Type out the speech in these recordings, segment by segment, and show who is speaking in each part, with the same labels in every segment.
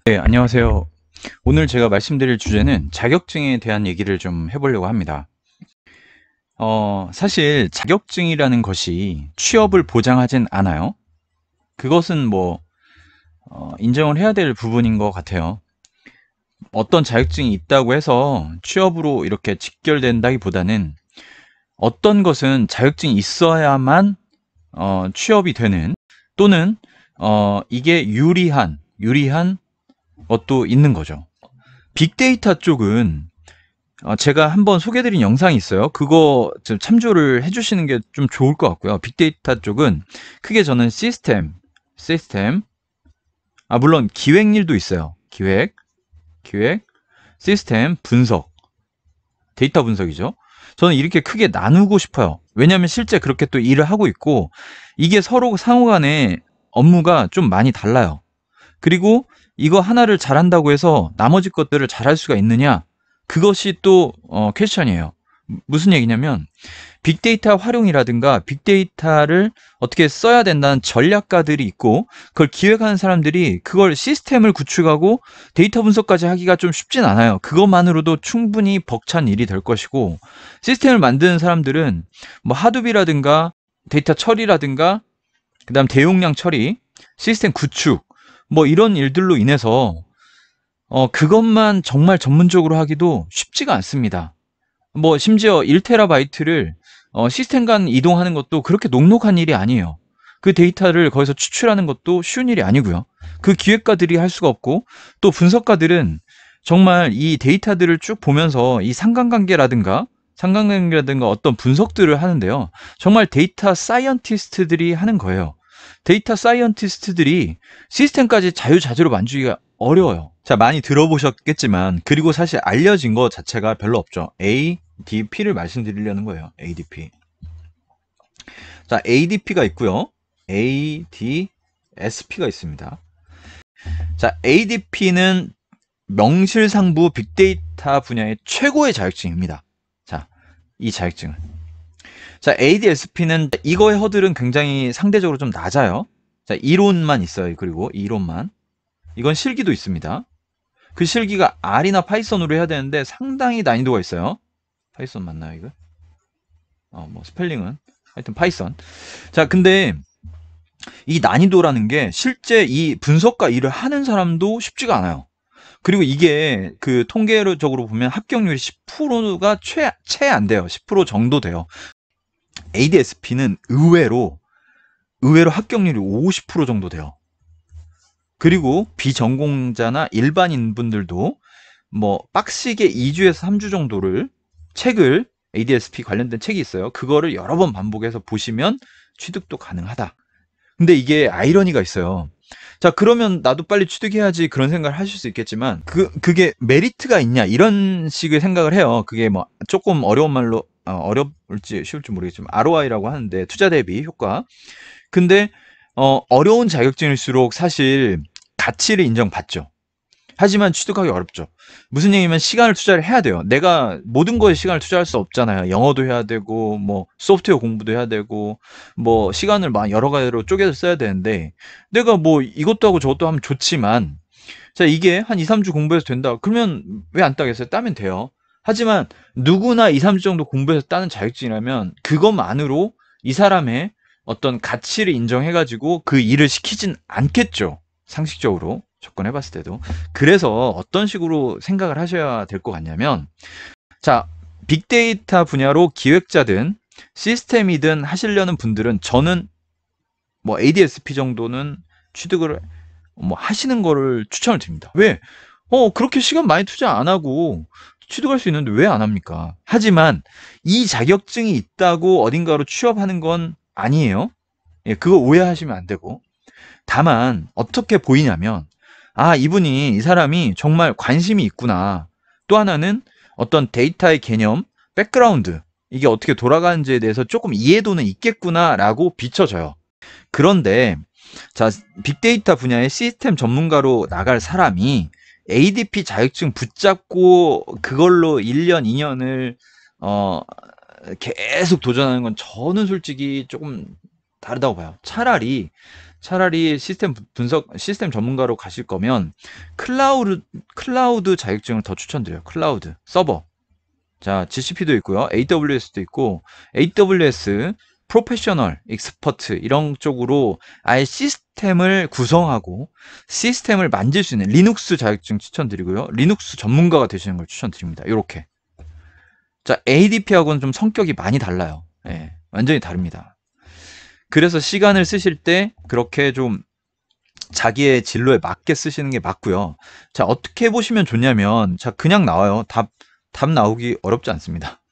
Speaker 1: 네, 안녕하세요. 오늘 제가 말씀드릴 주제는 자격증에 대한 얘기를 좀 해보려고 합니다. 사실 자격증이라는 것이 취업을 보장하진 않아요. 그것은 인정을 해야 될 부분인 것 같아요. 어떤 자격증이 있다고 해서 취업으로 이렇게 직결된다기보다는 어떤 것은 자격증이 있어야만 취업이 되는, 또는 이게 유리한 것도 있는 거죠. 빅데이터 쪽은 제가 한번 소개해드린 영상이 있어요. 그거 좀 참조를 해주시는 게 좀 좋을 것 같고요. 빅데이터 쪽은 크게 저는 시스템, 물론 기획일도 있어요. 기획, 시스템, 분석, 데이터 분석이죠. 저는 이렇게 크게 나누고 싶어요. 왜냐하면 실제 그렇게 또 일을 하고 있고, 이게 서로 상호 간에 업무가 좀 많이 달라요. 그리고 이거 하나를 잘한다고 해서 나머지 것들을 잘할 수가 있느냐? 그것이 또 퀘스천이에요. 무슨 얘기냐면 빅데이터 활용이라든가 빅데이터를 어떻게 써야 된다는 전략가들이 있고, 그걸 기획하는 사람들이 그걸 시스템을 구축하고 데이터 분석까지 하기가 좀 쉽진 않아요. 그것만으로도 충분히 벅찬 일이 될 것이고, 시스템을 만드는 사람들은 뭐 하드비라든가 데이터 처리라든가 그다음 대용량 처리, 시스템 구축, 뭐 이런 일들로 인해서 그것만 정말 전문적으로 하기도 쉽지가 않습니다. 뭐 심지어 1테라바이트를 시스템 간 이동하는 것도 그렇게 녹록한 일이 아니에요. 그 데이터를 거기서 추출하는 것도 쉬운 일이 아니고요. 그 기획가들이 할 수가 없고, 또 분석가들은 정말 이 데이터들을 쭉 보면서 이 상관관계라든가 어떤 분석들을 하는데요. 정말 데이터 사이언티스트들이 하는 거예요. 데이터 사이언티스트들이 시스템까지 자유자재로 만들기가 어려워요. 자, 많이 들어보셨겠지만, 그리고 사실 알려진 것 자체가 별로 없죠. ADP를 말씀드리려는 거예요. ADP. 자, ADP가 있고요. ADSP가 있습니다. 자, ADP는 명실상부 빅데이터 분야의 최고의 자격증입니다. 자, 이 자격증은. 자, ADSP는 이거의 허들은 굉장히 상대적으로 좀 낮아요. 자, 이론만 있어요. 그리고 이론만. 이건 실기도 있습니다. 그 실기가 R이나 파이썬으로 해야 되는데 상당히 난이도가 있어요. 파이썬 맞나요, 이거? 뭐 스펠링은 하여튼 파이썬. 자, 근데 이 난이도라는 게 실제 이 분석가 일을 하는 사람도 쉽지가 않아요. 그리고 이게 그 통계적으로 보면 합격률이 10%가 채 안 돼요. 10% 정도 돼요. ADSP는 의외로 합격률이 50% 정도 돼요. 그리고 비전공자나 일반인 분들도 뭐 빡시게 2주에서 3주 정도를 책을, ADSP 관련된 책이 있어요. 그거를 여러 번 반복해서 보시면 취득도 가능하다. 근데 이게 아이러니가 있어요. 자, 그러면 나도 빨리 취득해야지, 그런 생각을 하실 수 있겠지만, 그게 메리트가 있냐, 이런 식의 생각을 해요. 그게 뭐 조금 어려운 말로, 어렵을지 쉬울지 모르겠지만 ROI라고 하는데, 투자 대비 효과. 근데 어려운 자격증일수록 사실 가치를 인정받죠. 하지만 취득하기 어렵죠. 무슨 얘기냐면 시간을 투자를 해야 돼요. 내가 모든 거에 시간을 투자할 수 없잖아요. 영어도 해야 되고, 뭐 소프트웨어 공부도 해야 되고, 뭐 시간을 막 여러 가지로 쪼개서 써야 되는데, 내가 뭐 이것도 하고 저것도 하면 좋지만, 자, 이게 한 2, 3주 공부해서 된다. 그러면 왜 안 따겠어요? 따면 돼요. 하지만 누구나 2, 3주 정도 공부해서 따는 자격증이라면 그것만으로 이 사람의 어떤 가치를 인정해가지고 그 일을 시키진 않겠죠. 상식적으로 접근해봤을 때도. 그래서 어떤 식으로 생각을 하셔야 될 것 같냐면, 자, 빅데이터 분야로 기획자든 시스템이든 하시려는 분들은 저는 뭐 ADSP 정도는 취득을 뭐 하시는 거를 추천을 드립니다. 왜? 그렇게 시간 많이 투자 안 하고 취득할 수 있는데 왜 안 합니까? 하지만 이 자격증이 있다고 어딘가로 취업하는 건 아니에요. 예, 그거 오해하시면 안 되고. 다만 어떻게 보이냐면, 이분이, 이 사람이 정말 관심이 있구나. 또 하나는 어떤 데이터의 개념, 백그라운드, 이게 어떻게 돌아가는지에 대해서 조금 이해도는 있겠구나라고 비춰져요. 그런데 자, 빅데이터 분야의 시스템 전문가로 나갈 사람이 ADP 자격증 붙잡고 그걸로 1년, 2년을 계속 도전하는 건 저는 솔직히 조금 다르다고 봐요. 차라리 차라리 시스템 전문가로 가실 거면 클라우드 자격증을 더 추천드려요. 클라우드, 서버. 자, GCP도 있고요. AWS도 있고, AWS, 프로페셔널, 익스퍼트, 이런 쪽으로 아예 시스템을 구성하고, 시스템을 만질 수 있는 리눅스 자격증 추천드리고요. 리눅스 전문가가 되시는 걸 추천드립니다. 이렇게. 자, ADP하고는 좀 성격이 많이 달라요. 예, 완전히 다릅니다. 그래서 시간을 쓰실 때 그렇게 좀 자기의 진로에 맞게 쓰시는 게 맞고요. 자, 어떻게 해보시면 좋냐면, 자, 그냥 나와요. 답 나오기 어렵지 않습니다.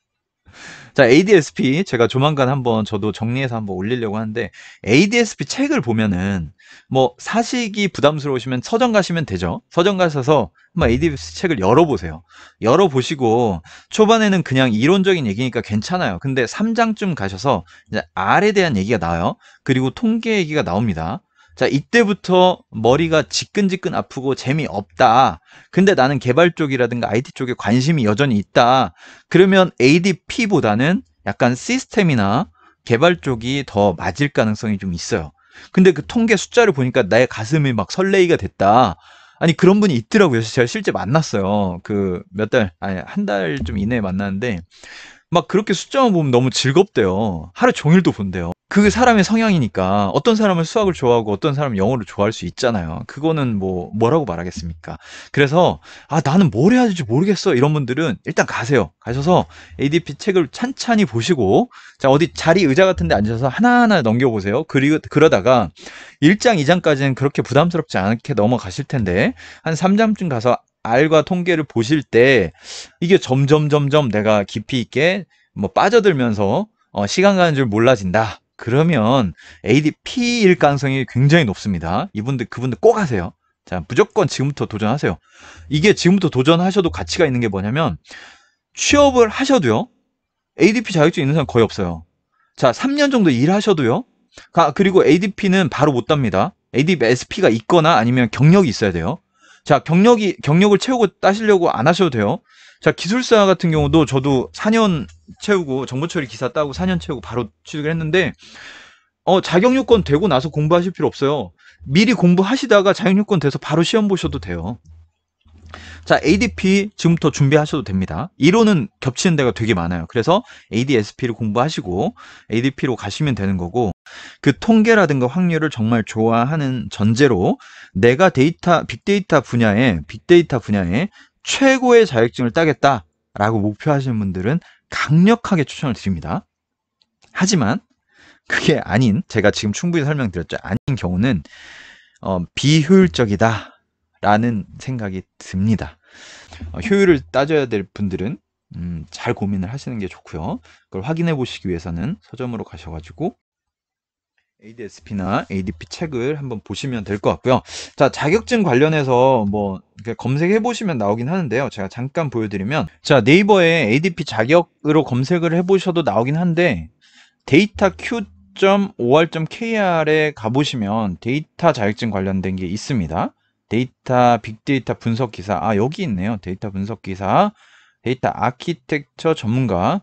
Speaker 1: 자, ADSP 제가 조만간 한번 저도 정리해서 한번 올리려고 하는데, ADSP 책을 보면은 뭐 사시기 부담스러우시면 서점 가시면 되죠. 서점 가셔서 한번 ADSP 책을 열어보세요. 열어보시고 초반에는 그냥 이론적인 얘기니까 괜찮아요. 근데 3장쯤 가셔서 이제 R에 대한 얘기가 나와요. 그리고 통계 얘기가 나옵니다. 자, 이때부터 머리가 지끈지끈 아프고 재미없다. 근데 나는 개발 쪽이라든가 IT 쪽에 관심이 여전히 있다. 그러면 ADP보다는 약간 시스템이나 개발 쪽이 더 맞을 가능성이 좀 있어요. 근데 그 통계 숫자를 보니까 나의 가슴이 막 설레이가 됐다. 아니, 그런 분이 있더라고요. 제가 실제 만났어요. 그 아니, 한 달 좀 이내에 만났는데, 막 그렇게 숫자만 보면 너무 즐겁대요. 하루 종일도 본대요. 그 사람의 성향이니까 어떤 사람은 수학을 좋아하고 어떤 사람은 영어를 좋아할 수 있잖아요. 그거는 뭐라고 말하겠습니까? 그래서 나는 뭘 해야 될지 모르겠어 이런 분들은 일단 가세요. 가셔서 ADP 책을 찬찬히 보시고 자, 어디 자리 의자 같은 데 앉아서 하나하나 넘겨보세요. 그리고 그러다가 1장, 2장까지는 그렇게 부담스럽지 않게 넘어가실 텐데 한 3장쯤 가서 R과 통계를 보실 때 이게 점점 내가 깊이 있게 뭐 빠져들면서 시간 가는 줄 몰라진다. 그러면 ADP일 가능성이 굉장히 높습니다. 그분들 꼭 하세요. 자, 무조건 지금부터 도전하세요. 이게 지금부터 도전하셔도 가치가 있는 게 뭐냐면 취업을 하셔도요. ADP 자격증 있는 사람 거의 없어요. 자, 3년 정도 일하셔도요. 그리고 ADP는 바로 못 답니다. ADP SP가 있거나 아니면 경력이 있어야 돼요. 자, 경력을 채우고 따시려고 안 하셔도 돼요. 자, 기술사 같은 경우도 저도 4년 채우고 정보처리 기사 따고 4년 채우고 바로 취직을 했는데 자격 요건 되고 나서 공부하실 필요 없어요. 미리 공부하시다가 자격 요건 돼서 바로 시험 보셔도 돼요. 자, ADP 지금부터 준비하셔도 됩니다. 이론은 겹치는 데가 되게 많아요. 그래서 ADSP를 공부하시고 ADP로 가시면 되는 거고 그 통계라든가 확률을 정말 좋아하는 전제로 내가 빅데이터 분야에 최고의 자격증을 따겠다라고 목표하시는 분들은 강력하게 추천을 드립니다. 하지만 그게 아닌 제가 지금 충분히 설명드렸죠. 아닌 경우는 비효율적이다 라는 생각이 듭니다. 효율을 따져야 될 분들은 잘 고민을 하시는 게 좋고요. 그걸 확인해 보시기 위해서는 서점으로 가셔가지고 ADSP나 ADP 책을 한번 보시면 될 것 같고요. 자, 자격증 관련해서 뭐 검색해 보시면 나오긴 하는데요. 제가 잠깐 보여드리면 자, 네이버에 ADP 자격으로 검색을 해보셔도 나오긴 한데 dataQ.or.kr에 가보시면 데이터 자격증 관련된 게 있습니다. 빅데이터 분석 기사. 여기 있네요. 데이터 분석 기사, 데이터 아키텍처 전문가.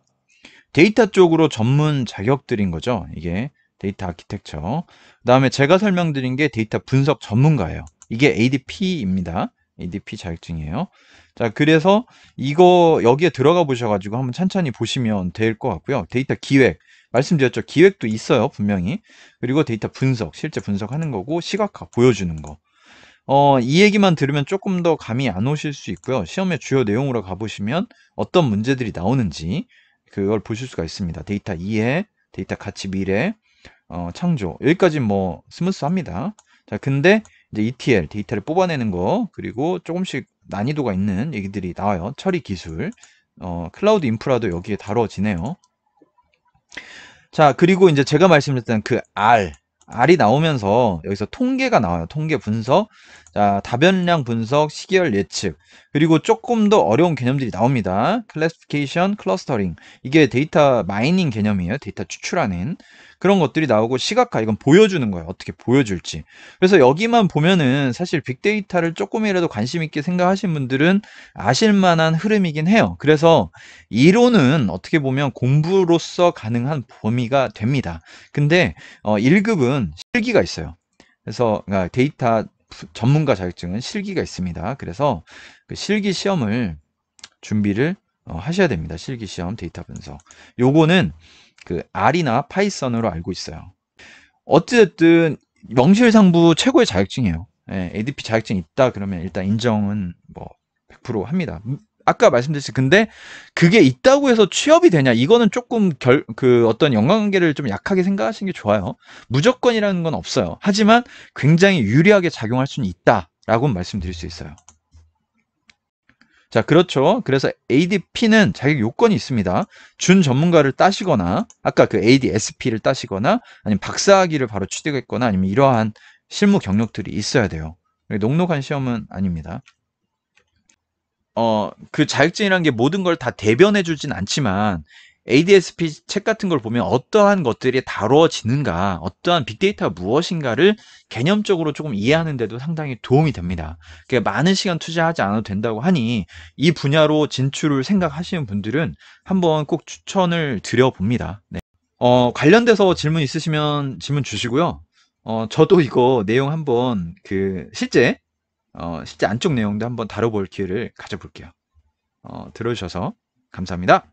Speaker 1: 데이터 쪽으로 전문 자격들인 거죠. 이게 데이터 아키텍처. 그 다음에 제가 설명드린 게 데이터 분석 전문가예요. 이게 ADP입니다. ADP 자격증이에요. 자, 그래서 이거 여기에 들어가 보셔가지고 한번 천천히 보시면 될 것 같고요. 데이터 기획. 말씀드렸죠. 기획도 있어요. 분명히. 그리고 데이터 분석. 실제 분석하는 거고 시각화 보여주는 거. 이 얘기만 들으면 조금 더 감이 안 오실 수 있고요. 시험의 주요 내용으로 가보시면 어떤 문제들이 나오는지 그걸 보실 수가 있습니다. 데이터 이해, 데이터 가치 미래, 창조. 여기까지 뭐 스무스합니다. 자, 근데 이제 ETL, 데이터를 뽑아내는 거, 그리고 조금씩 난이도가 있는 얘기들이 나와요. 처리 기술, 클라우드 인프라도 여기에 다뤄지네요. 자, 그리고 이제 제가 말씀드렸던 그 R이 나오면서 여기서 통계가 나와요. 통계 분석, 자, 다변량 분석, 시계열 예측, 그리고 조금 더 어려운 개념들이 나옵니다. 클래시피케이션, 클러스터링. 이게 데이터 마이닝 개념이에요. 데이터 추출하는 그런 것들이 나오고 시각화, 이건 보여주는 거예요. 어떻게 보여줄지. 그래서 여기만 보면은 사실 빅데이터를 조금이라도 관심 있게 생각하신 분들은 아실 만한 흐름이긴 해요. 그래서 이론은 어떻게 보면 공부로서 가능한 범위가 됩니다. 근데 1급은 실기가 있어요. 그래서 데이터 전문가 자격증은 실기가 있습니다. 그래서 그 실기 시험을 준비를 하셔야 됩니다. 실기 시험 데이터 분석. 요거는 그 R이나 파이썬으로 알고 있어요. 어쨌든 명실상부 최고의 자격증이에요. 예, ADP 자격증 있다 그러면 일단 인정은 뭐 100% 합니다. 아까 말씀드렸듯이 근데 그게 있다고 해서 취업이 되냐 이거는 조금 어떤 연관관계를 좀 약하게 생각하시는 게 좋아요. 무조건이라는 건 없어요. 하지만 굉장히 유리하게 작용할 수는 있다라고 말씀드릴 수 있어요. 자, 그렇죠. 그래서 ADP는 자격 요건이 있습니다. 준 전문가를 따시거나, 아까 그 ADSP를 따시거나, 아니면 박사학위를 바로 취득했거나, 아니면 이러한 실무 경력들이 있어야 돼요. 녹록한 시험은 아닙니다. 그 자격증이라는 게 모든 걸 다 대변해 주진 않지만, ADSP 책 같은 걸 보면 어떠한 것들이 다루어지는가, 어떠한 빅데이터가 무엇인가를 개념적으로 조금 이해하는 데도 상당히 도움이 됩니다. 그러니까 많은 시간 투자하지 않아도 된다고 하니 이 분야로 진출을 생각하시는 분들은 한번 꼭 추천을 드려봅니다. 네. 관련돼서 질문 있으시면 질문 주시고요. 저도 이거 내용 한번 실제 안쪽 내용도 한번 다뤄볼 기회를 가져볼게요. 들어주셔서 감사합니다.